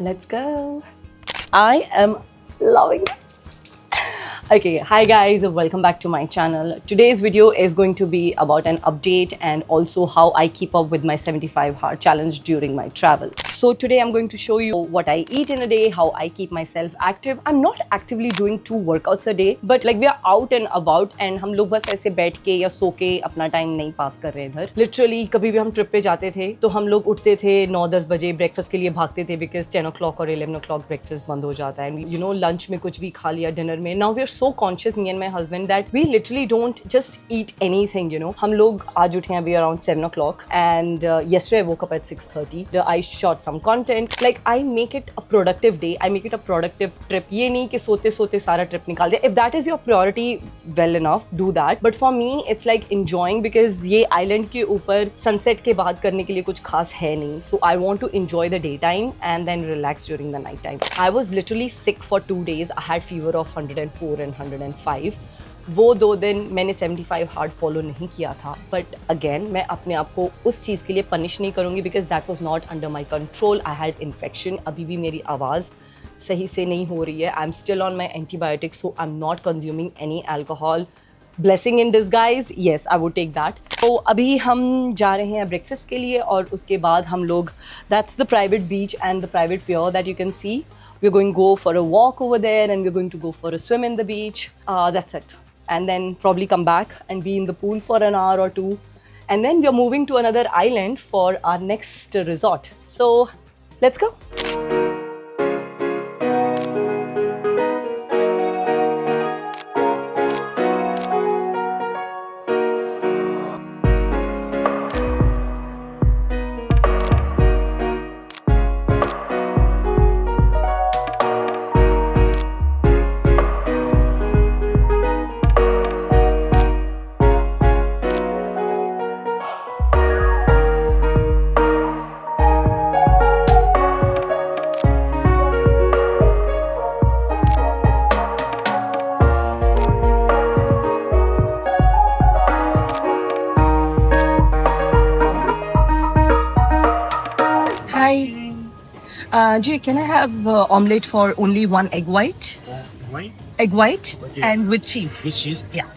Let's go. I am loving it. Okay, hi guys, welcome back to my channel. Today's video is going to be about an update and also how I keep up with my 75 hard challenge during my travel. So today I'm going to show you what I eat in a day, how I keep myself active. I'm not actively doing 2 workouts a day, but like we are out and about and हम लोग बस ऐसे बैठ के या सो के अपना time नहीं पास कर रहे हैं इधर. Literally कभी भी हम ट्रिप पे जाते थे तो हम लोग उठते थे 9-10 बजे ब्रेकफास्ट के लिए भागते थे because 10 o'clock और 11 o'clock ब्रेकफास्ट बंद हो जाता है and you know lunch में कुछ भी खा लिया डिनर में. Now we are so conscious, me and my husband, that we literally don't just eat anything, you know. हम लोग आज उठे हैं अभी around 7 o'clock and yesterday I woke up at 6:30. I shot some content. Like I make it a productive day. I make it a productive trip. ये नहीं कि सोते सोते सारा ट्रिप निकाल दे. If that is your priority, well enough, do that. But for me, it's like enjoying because ये island के ऊपर sunset के बाद करने के लिए कुछ खास है नहीं. So I want to enjoy the daytime and then relax during the night time. I was literally sick for 2 days. I had fever of 104 and 105. वो 2 दिन मैंने 75 हार्ड फॉलो नहीं किया था, बट अगेन मैं अपने आप को उस चीज़ के लिए पनिश नहीं करूँगी because that was not under my control. I had infection. अभी भी मेरी आवाज़ सही से नहीं हो रही है. I am still on my antibiotics, so I am not consuming any alcohol. Blessing in disguise, yes I would take that. तो अभी हम जा रहे हैं ब्रेकफास्ट के लिए और उसके बाद हम लोग, that's the private beach and the private pure that you can see. We're going to go for a walk over there and we're going to go for a swim in the beach. That's it. And then probably come back and be in the pool for an hour or 2. And then we're moving to another island for our next resort. So let's go. Hi. Jay, can I have omelette for only 1 egg white? White? Egg white and with cheese. With cheese? Yeah.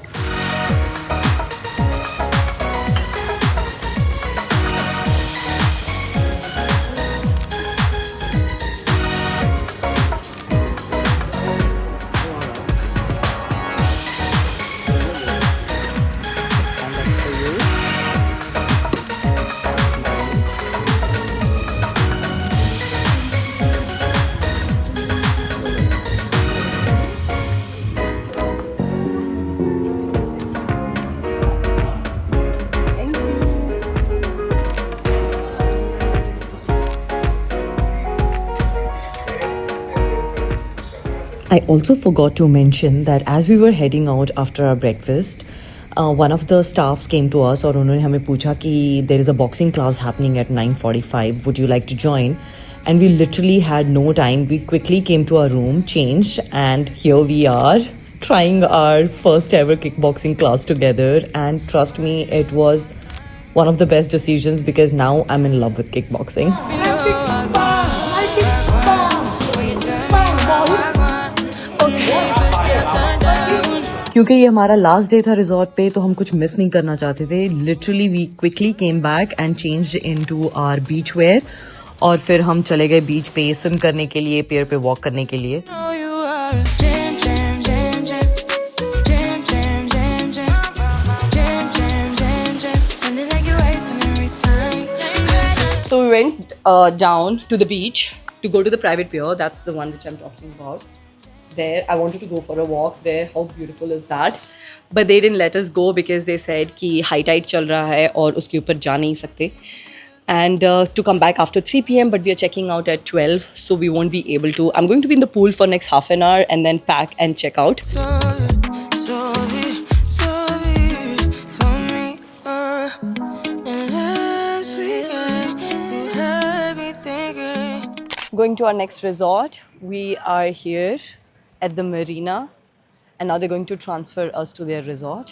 I also forgot to mention that as we were heading out after our breakfast, one of the staffs came to us और उन्होंने हमें पूछा कि there is a boxing class happening at 9:45. Would you like to join? And we literally had no time. We quickly came to our room, changed, and here we are trying our first ever kickboxing class together. And trust me, it was one of the best decisions because now I'm in love with kickboxing. क्योंकि ये हमारा last day था resort पे तो हम कुछ miss नहीं करना चाहते थे. Literally we quickly came back and changed into our beach wear और फिर हम चले गए बीच पे स्विम करने के लिए, पियर पे वॉक करने के लिए. So we went down to the beach to go to the private pier. That's the one which I'm talking about. There, I wanted to go for a walk there. How beautiful is that? But they didn't let us go because they said कि high tide चल रहा है और उसके ऊपर जा नहीं सकते. And to come back after 3 p.m. but we are checking out at 12, so we won't be able to. I'm going to be in the pool for next half an hour and then pack and check out. Going to our next resort. We are here at the marina and now they're going to transfer us to their resort.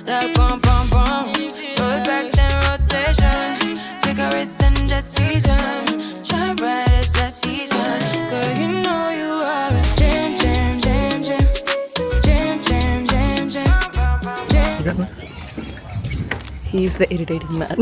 Like bum bum bum, roll back then rotation, cigarettes and just season. shine bright as that season. Girl, you know you are a jam, jam, jam, jam. Jam, jam, jam, jam, jam. He's the irritating man.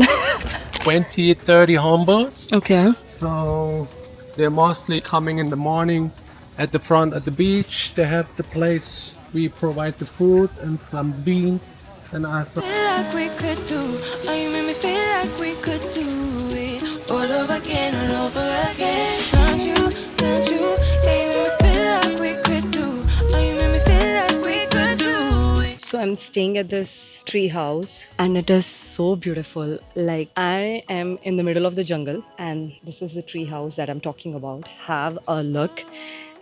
20, 30 humbles. Okay. So they're mostly coming in the morning at the front at the beach. They have the place. We provide the food and some beans and also. Feel like we could do. Oh, you made me feel like we could do it all over again, all over again. Don't you, don't you? Yeah, you made me feel like we could do. Oh, you made me feel like we could do it. So I'm staying at this tree house and it is so beautiful. Like I am in the middle of the jungle and this is the tree house that I'm talking about. Have a look.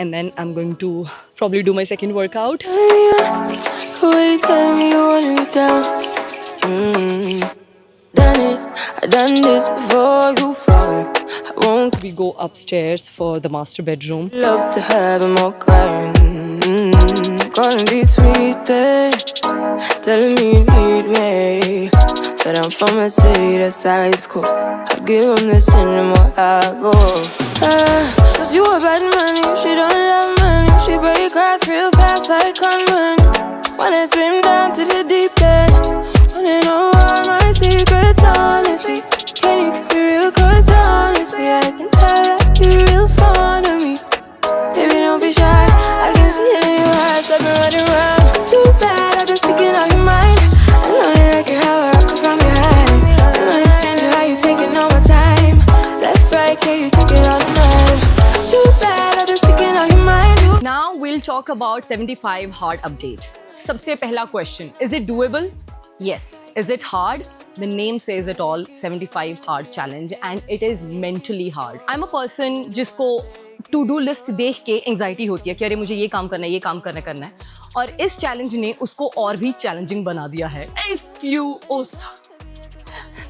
And then I'm going to probably do my second workout. The way you tell me you want me down. Done it, I done this before you fall. I won't We go upstairs for the master bedroom. love to have him all crying. Gonna be sweet, telling me you need me. Said I'm from a city that's high school. I give him this anymore, I go. Cause you a bad money, she don't love money. She break grass real fast like conman. Wanna swim down to the deep end. Wanna know all my secrets, honestly. Can you keep it real? Cause honestly, I can tell that you're real fond of me. Baby, don't be shy. I can see it in your eyes. I've been running around. Too bad, I've been sticking out your mind. I know you like it how I rock it from behind. I know you stand it how you taking all my time. Left, right, can you take it all night? Too bad, I've been sticking out your mind. Now we'll talk about 75 hard update. सबसे पहला question, is it doable? Yes. Is it hard? The name says it all, 75 hard challenge and it is mentally hard. I'm a person जिसको to do list देख के anxiety होती है कि अरे मुझे ये काम करना है, ये काम करना है और इस challenge ने उसको और भी challenging बना दिया है. If you, oh,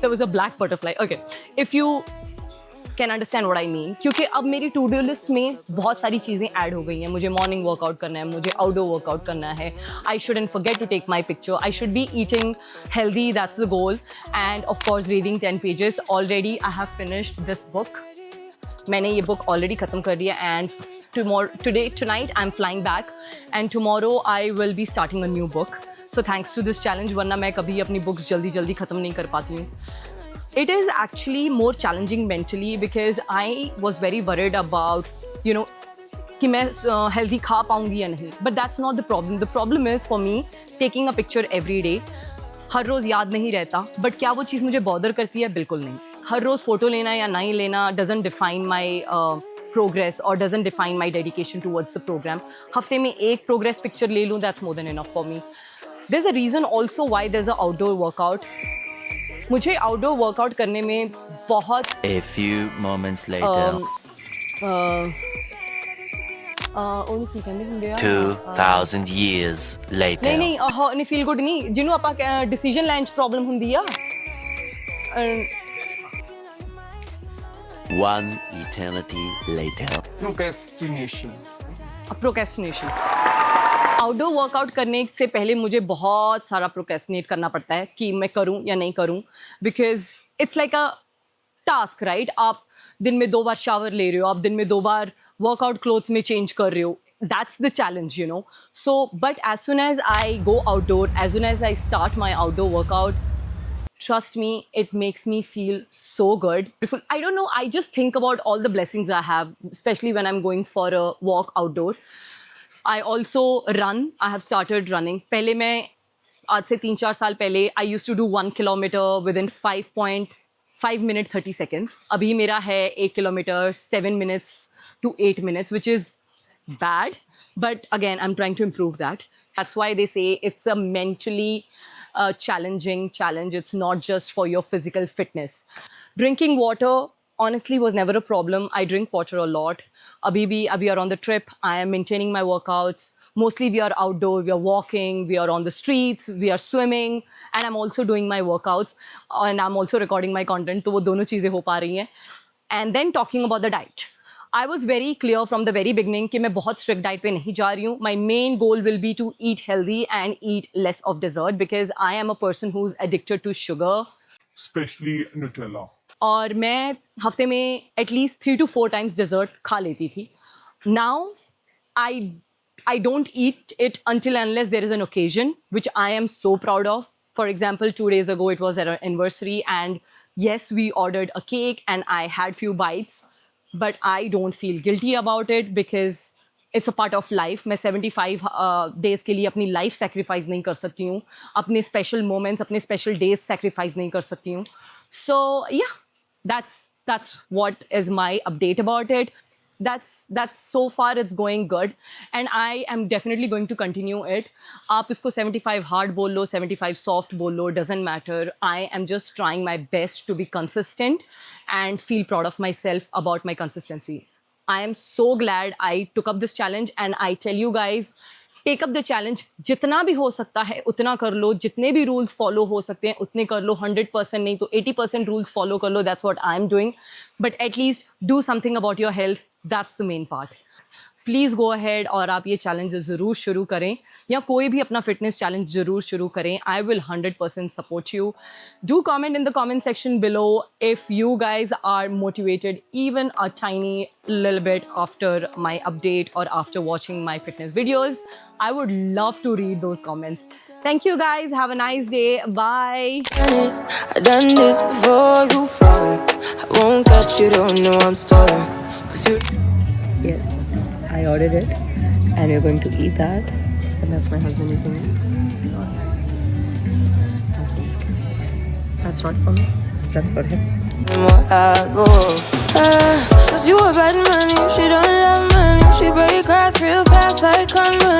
there was a black butterfly. Okay. If you can understand what I mean क्योंकि अब मेरी टू डू लिस्ट में बहुत सारी चीज़ें ऐड हो गई हैं. मुझे मॉर्निंग वर्कआउट करना है, मुझे आउटडोर वर्कआउट करना है. I shouldn't forget to take my picture. I should be eating healthy, that's the goal. And of course reading 10 pages. Already I have finished this book. मैंने ये बुक ऑलरेडी ख़त्म कर दिया and tonight I'm flying back and tomorrow I will be starting a new book. So thanks to this challenge, वरना मैं कभी अपनी books जल्दी ख़त्म नहीं कर पाती हूँ. It is actually more challenging mentally because I was very worried about, you know, कि मैं healthy खा पाऊँगी या नहीं. But that's not the problem. The problem is for me taking a picture every day. हर रोज़ याद नहीं रहता. But क्या वो चीज़ मुझे bother करती है? बिल्कुल नहीं. हर रोज़ फ़ोटो लेना या नहीं लेना doesn't define my progress or doesn't define my dedication towards the program. हफ्ते में एक progress picture ले लूँ, that's more than enough for me. There's a reason also why there's an outdoor workout. मुझे आउटडोर वर्कआउट करने में बहुत A few moments later. 2000 years later. नहीं नहीं फील गुड नहीं जिन्हों ਆਪਾਂ डिसीजन ਲੈਣ ਚ ਪ੍ਰੋਬਲਮ ਹੁੰਦੀ ਆ. One eternity later. Procrastination. Outdoor workout करने से पहले मुझे बहुत सारा प्रोक्रेस्टिनेट करना पड़ता है कि मैं करूं या नहीं करूं because it's like a task right. आप दिन में 2 बार शावर ले रहे हो, आप दिन में 2 बार वर्कआउट क्लोथ्स में चेंज कर रहे हो. That's the challenge, you know. So but as soon as I go outdoor, as soon as I start my outdoor workout, trust me, it makes me feel so good. I don't know, I just think about all the blessings I have, especially when I'm going for a walk outdoor. I also run. I have started running. पहले मैं आज से 3-4 साल पहले I used to do 1 kilometer within 5.5 minutes 30 seconds. अभी मेरा है 1 kilometer 7 minutes to 8 minutes, which is bad. But again, I'm trying to improve that. That's why they say it's a mentally challenging challenge. It's not just for your physical fitness. Drinking water honestly was never a problem. I drink water a lot. Abhi we are on the trip. I am maintaining my workouts. Mostly we are outdoor, we are walking, we are on the streets, we are swimming, and I'm also doing my workouts and I'm also recording my content. तो वो दोनों चीज़ें हो पा रही हैं. And then talking about the diet. I was very clear from the very beginning कि मैं बहुत strict diet पे नहीं जा रही हूँ. My main goal will be to eat healthy and eat less of dessert because I am a person who's addicted to sugar. Especially Nutella. और मैं हफ्ते में एटलीस्ट 3 to 4 times dessert खा लेती थी. Now I don't eat it until unless there is an occasion, which I am so proud of. For example, 2 days ago it was our anniversary, and yes, we ordered a cake and I had few bites, but I don't feel guilty about it because it's a part of life. मैं 75 days के लिए अपनी life sacrifice नहीं कर सकती हूँ, अपने special moments, अपने special days sacrifice नहीं कर सकती हूँ. So yeah, that's what is my update about it. That's so far it's going good, and I am definitely going to continue it. आप इसको 75 hard बोल लो, 75 soft बोल लो, doesn't matter. I am just trying my best to be consistent and feel proud of myself about my consistency. I am so glad I took up this challenge, and I tell you guys, take up the challenge. जितना भी हो सकता है उतना कर लो, जितने भी rules follow हो सकते हैं उतने कर लो. 100% नहीं तो 80% रूल्स फॉलो कर लो. That's what I am doing. But at least do something about your health. That's the main part. Please go ahead और आप ये चैलेंज ज़रूर शुरू करें, या कोई भी अपना फिटनेस चैलेंज ज़रूर शुरू करें. I will 100% support you. Do comment in the comment section below if you guys are motivated even a tiny little bit after my update or after watching my fitness videos. I would love to read those comments. Thank you guys. Have a nice day. Bye. I done this before you fall. I won't catch you, don't know I'm stalling. 'Cause you Yes, I ordered it and we're going to eat that. And that's my husband eating it. That's not for me. That's for him. more I go. 'Cause you a bad man, you she don't love money. She break hearts real fast like gunman.